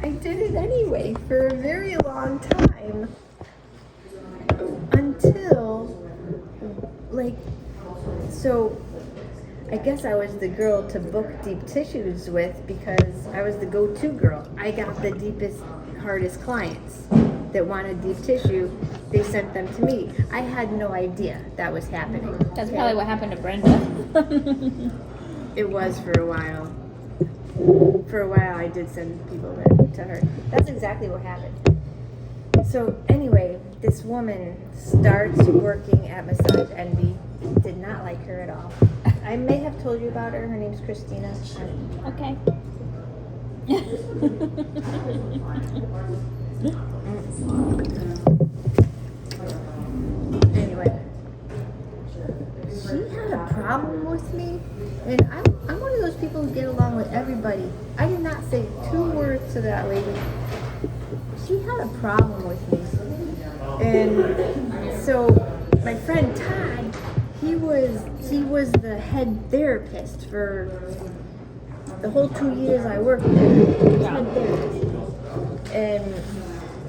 I did it anyway for a very long time. Until, like, so I guess I was the girl to book deep tissues with because I was the go-to girl. I got the deepest, hardest clients that wanted deep tissue. They sent them to me. I had no idea that was happening. That's probably what happened to Brenda. It was for a while. For a while, I did send people to her. That's exactly what happened. So anyway, this woman starts working at Massage Envy. Did not like her at all. I may have told you about her. Her name's Christina. Okay. Anyway, she had a problem with me, and I'm one of those people who get along with everybody. I did not say 2 words to that lady. She had a problem with me. And so my friend Todd, he was the head therapist for the whole 2 years I worked there. Head therapist. And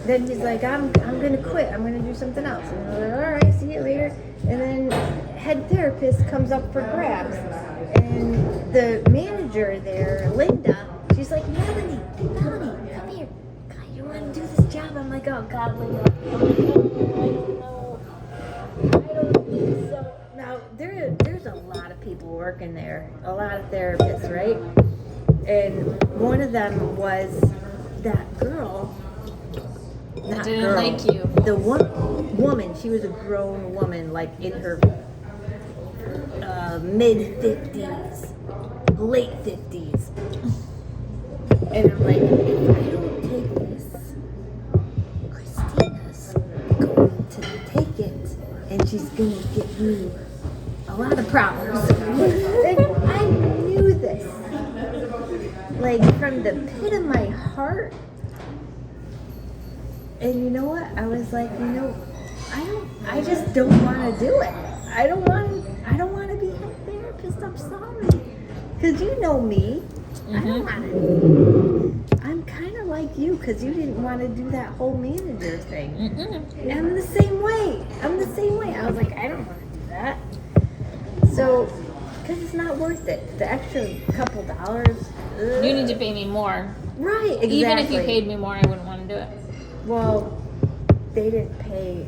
then he's like, I'm gonna quit. I'm gonna do something else. And I'm like, all right, see you later. And then head therapist comes up for grabs. And the manager there, Linda, she's like, Melanie, come here. God, you want to do this job? I'm like, oh God, Linda. I don't think so. Now, there's a lot of people working there, a lot of therapists, right? And one of them was that girl. I didn't like you. The woman, she was a grown woman, like in her mid-50s, late 50s. And I'm like, if I don't take this, Christina's going to take it, and she's going to get me a lot of problems. And I knew this. Like, from the pit of my heart. And you know what? I was like, I just don't want to do it. I don't want to be a therapist. I'm sorry. Because you know me. Mm-hmm. I don't want to. I'm kind of like you because you didn't want to do that whole manager thing. Mm-mm. And I'm the same way. I was like, I don't want to do that. So, because it's not worth it. The extra couple dollars. You need to pay me more. Right, exactly. Even if you paid me more, I wouldn't want to do it. Well, they didn't pay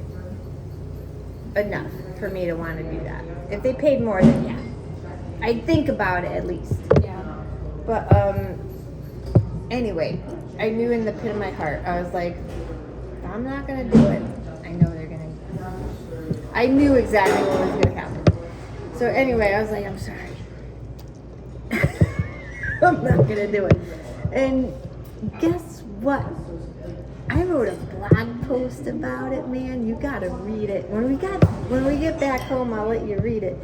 enough for me to want to do that. If they paid more, then yeah. I'd think about it at least. Yeah. But, anyway, I knew in the pit of my heart, I was like, I'm not going to do it. I know they're going to. I knew exactly what was going to happen. So anyway, I was like, I'm sorry. I'm not going to do it. And guess what? I wrote a blog post about it, man. You gotta read it. When we get back home, I'll let you read it.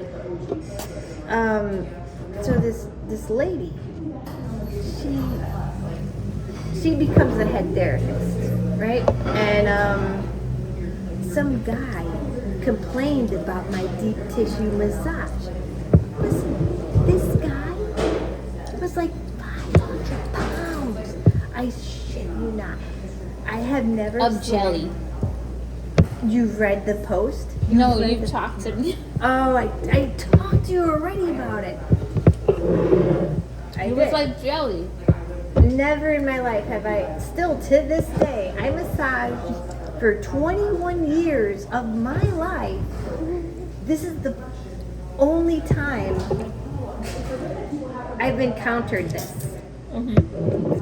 So this lady, she becomes a head therapist, right? And some guy complained about my deep tissue massage. Listen, this guy was like 500 pounds. I shit you not. I have never of jelly. You've read the post? No, you've talked to me. Oh, I talked to you already about it. It was like jelly. Never in my life have I, still to this day, I massaged for 21 years of my life. This is the only time I've encountered this. Mm-hmm.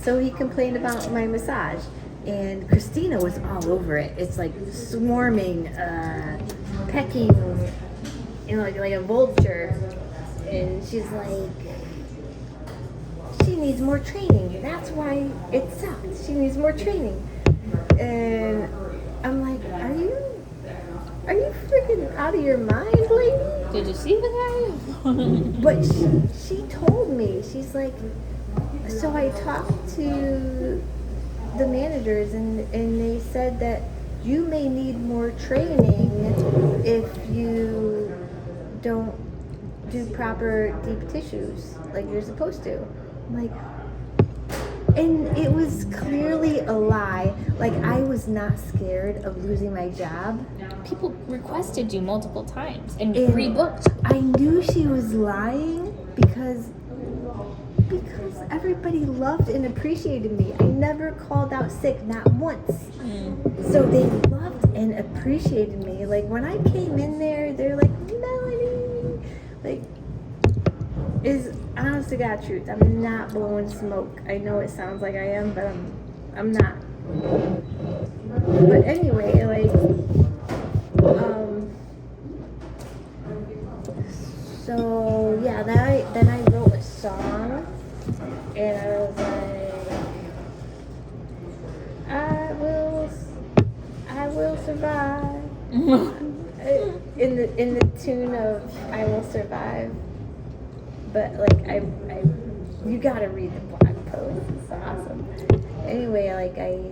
So he complained about my massage, and Christina was all over it. It's like swarming, pecking, like a vulture. And she's like, she needs more training. That's why it sucks. She needs more training. And I'm like, are you freaking out of your mind, lady? Did you see the guy? But she told me, she's like, so I talked to the managers and they said that you may need more training if you don't do proper deep tissues like you're supposed to. I'm like, And it was clearly a lie. Like, I was not scared of losing my job. People requested you multiple times and And rebooked. I knew she was lying because everybody loved and appreciated me. I never called out sick, not once. So they loved and appreciated me. Like, when I came in there, they're like, Melanie. Like, is honest to God truth. I'm not blowing smoke. I know it sounds like I am, but I'm not. But anyway, like, so yeah, then I wrote a song, and I was like, I will survive. In the tune of I Will Survive. But like you gotta read the blog post. It's awesome. Anyway, like I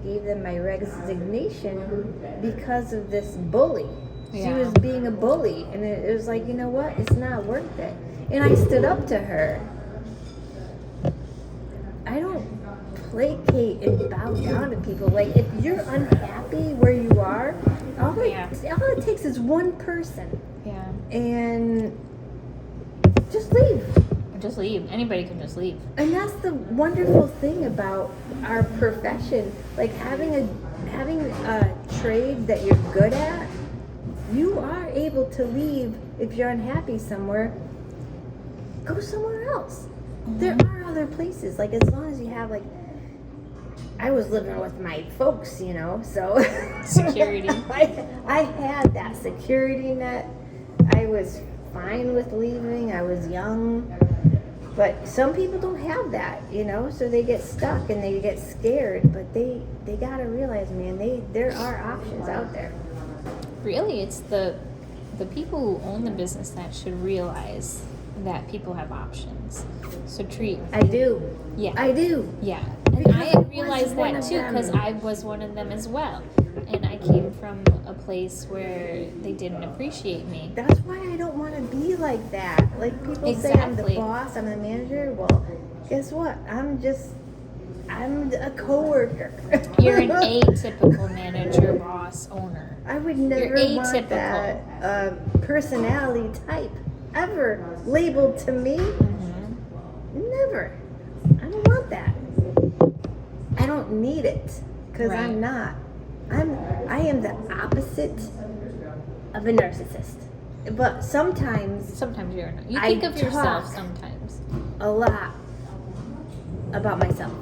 gave them my resignation because of this bully. She Yeah. was being a bully, and it was like, you know what? It's not worth it. And I stood up to her. I don't placate and bow down to people. Like, if you're unhappy where you are, all it takes is one person, Yeah. and just leave. Just leave. Anybody can just leave. And that's the wonderful thing about our profession. Like, having a trade that you're good at, you are able to leave. If you're unhappy somewhere, go somewhere else. There are other places. Like, as long as you have, like, I was living with my folks, you know, so Security. I had that security net. I was fine with leaving. I was young. But some people don't have that, you know, so they get stuck and they get scared. But they gotta realize, man, there are options out there. Really, it's the people who own the business that should realize that people have options. So I do. Yeah. I do. Yeah. And Because I I was realized one that of too, them. because I was one of them as well. And I came from a place where they didn't appreciate me. That's why I don't want to be like that. Like, people say I'm the Exactly. boss, I'm the manager. Well, guess what? I'm a coworker. You're an atypical manager, boss, owner. I would never want atypical. that personality type ever labeled to me. Never. I don't want that. I don't need it, because Right. I'm not. I am the opposite of a narcissist. But sometimes Sometimes you're not. You I think of yourself talk. sometimes. a lot about myself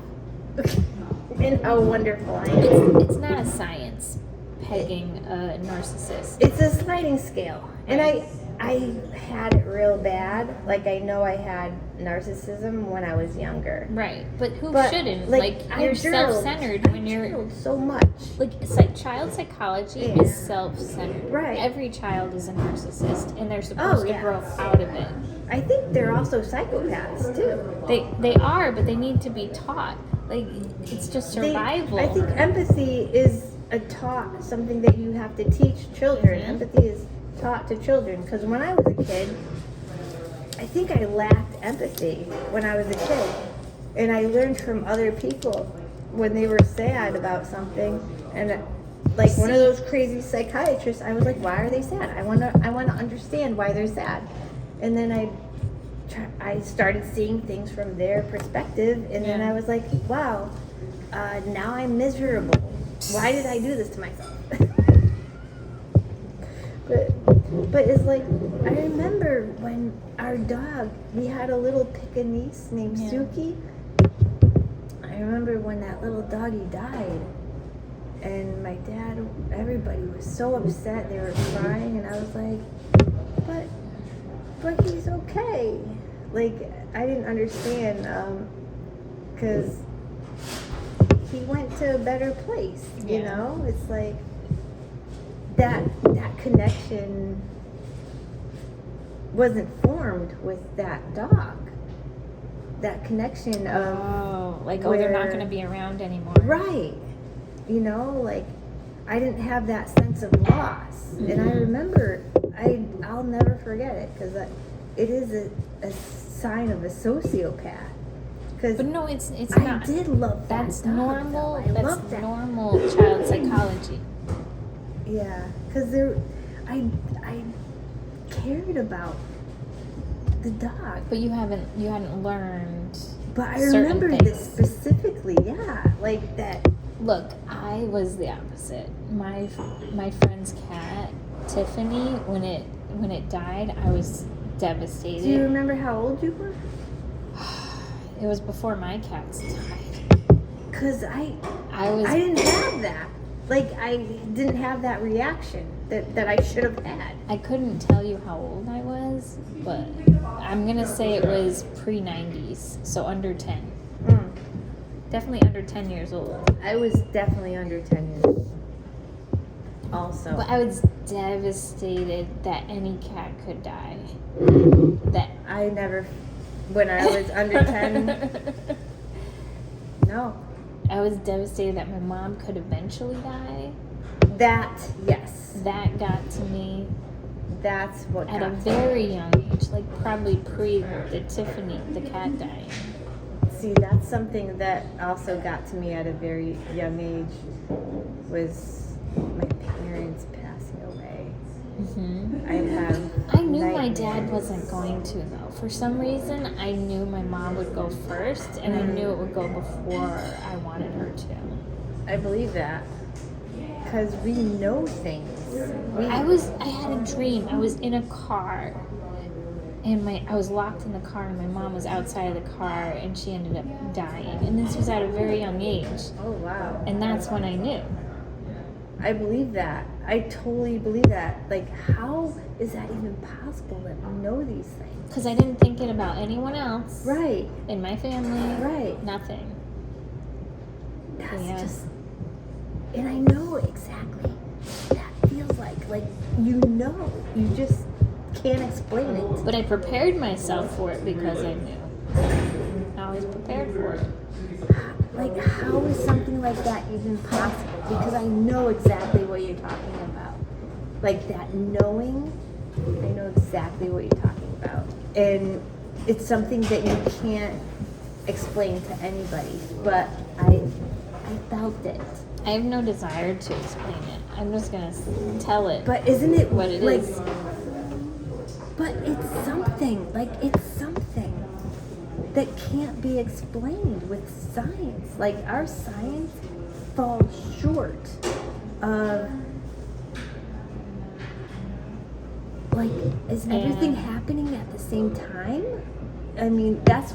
and how wonderful I am. It's not a science pegging a narcissist. It's a sliding scale, and Right. I had it real bad. Like, I know I had narcissism when I was younger. Right, but who But, shouldn't? like, Like, you're self-centered when you're journaled so much. like, it's like child psychology Yeah. is self-centered. Right. Every child is a narcissist, and they're supposed to yeah. grow out of it. I think they're also psychopaths too. They are, but they need to be taught. Like, it's just survival. I think empathy is something that you have to teach children. Mhm. Empathy is taught to children, because when I was a kid, I think I lacked empathy when I was a kid, and I learned from other people when they were sad about something, and like one of those crazy psychiatrists, I was like, why are they sad? I want to understand why they're sad. And then I started seeing things from their perspective, and then Yeah. I was like, wow, now I'm miserable. Why did I do this to myself? But it's like, I remember when our dog, we had a little Pekingese named Yeah. Suki. I remember when that little doggy died, and my dad, everybody was so upset. They were crying, and I was like, but he's okay. Like, I didn't understand, because he went to a better place, you Yeah. know? It's like, that connection wasn't formed with that dog. That connection of like, they're not where- going to be around anymore. right, you know, like, I didn't have that sense of loss. And I remember, I'll never forget it, because it is a sign of a sociopath. Because But no, it's I not. did love that That's dog, normal. though. I That's love that. normal child psychology. Yeah, because I cared about the dog. But you hadn't learned. But I certain remember things. this specifically. Yeah, like that. Look, I was the opposite. My friend's cat, Tiffany, when it died, I was devastated. Do you remember how old you were? It was before my cats died. Because I was didn't have that. Like, I didn't have that reaction that I should have had. I couldn't tell you how old I was, but I'm gonna say it was pre-90s, so under 10. Definitely under 10 years old. I was definitely under 10 years old. Also. But I was devastated that any cat could die. That I never, when I was under 10, no. I was devastated that my mom could eventually die. That, yes. That got to me That's what at got a to me. very young age, like probably pre the Tiffany, the cat dying. See, that's something that also got to me at a very young age, was my parents passing away. I have I knew my nightmares. dad wasn't going to though. For some reason, I knew my mom would go first, and I knew it would go before I wanted her to. I believe that. Because we know things. I had a dream. I was in a car, and I was locked in the car, and my mom was outside of the car, and she ended up dying. And this was at a very young age, Oh, wow. and that's when I knew. I believe that. I totally believe that. Like, how is that even possible that we know these things? Because I didn't think it about anyone else. Right. In my family. Right. Nothing. That's Yeah. just... And I know exactly what that feels like. Like, you know. You just can't explain it. But I prepared myself for it because I knew. I was prepared for it. Like, how is something like that even possible? Because I know exactly what you're talking about. Like, that knowing, I know exactly what you're talking about. And it's something that you can't explain to anybody. But I felt it. I have no desire to explain it. I'm just going to tell it. But isn't it what it like, is? But it's something. Like, it's something that can't be explained with science. Like, our science falls short of, like, is everything happening at the same time? I mean, that's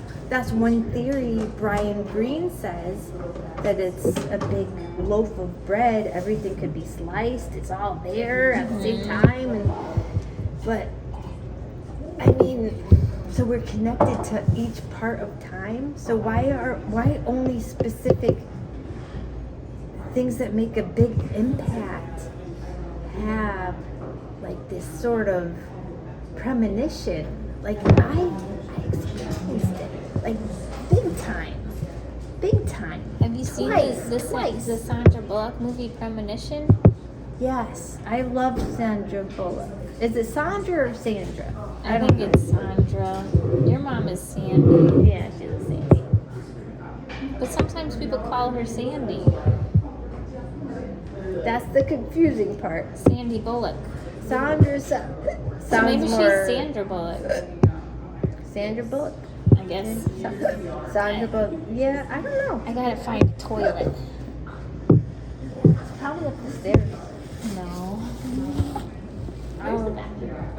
one theory. Brian Greene says that it's a big loaf of bread. Everything could be sliced. It's all there at the same time. But I mean, so we're connected to each part of time. So why only specific things that make a big impact have like this sort of premonition? Like I experienced it, like big time. Have you seen the Sandra Bullock movie Premonition? Yes, I love Sandra Bullock. Is it Sandra or Sandra? I think it's Sandra. Your mom is Sandy. Yeah, she's a Sandy. But sometimes people call her Sandy. That's the confusing part. Sandy Bullock. Sandra So sounds maybe she's more... Sandra Bullock. Sandra Bullock? I guess. Sandra Bullock. Yeah, I don't know. I gotta find a toilet. It's probably up the stairs. No. Where's the bathroom?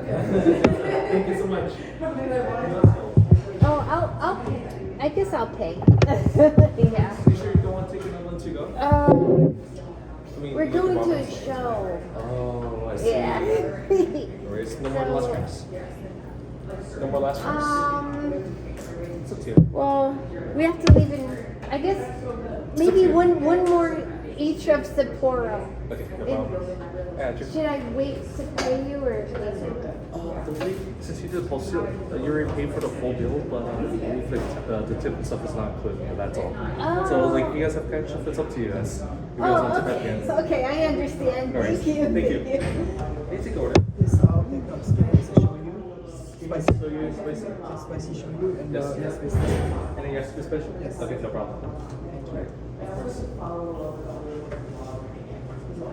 Thank you so much. Oh, I'll pay. I guess I'll pay. Yeah. You sure you don't want to take another one to go? We're going to a show. Oh, I see. Yeah. Anyways, no more last drinks. No more last drinks. It's up to you. Well, we have to leave in, I guess maybe one more each of Sapporo. Okay, no problem. Should I wait to pay you or? The way, since you did post it, you already paid for the full bill, but I believe the tip and stuff is not included, but that's all. So, like, you guys have cash, it's up to you guys. You guys want to tip at the end. Okay, I understand. No worries. Thank you. Thank you. Hey, take order. Yes, I'll take the skillz shoyu. Spicy shoyu, spicy. Spicy shoyu and Yes. Yasubee. And then Yasubee special? Yes. Okay, no problem. Thank you. Right. Of course.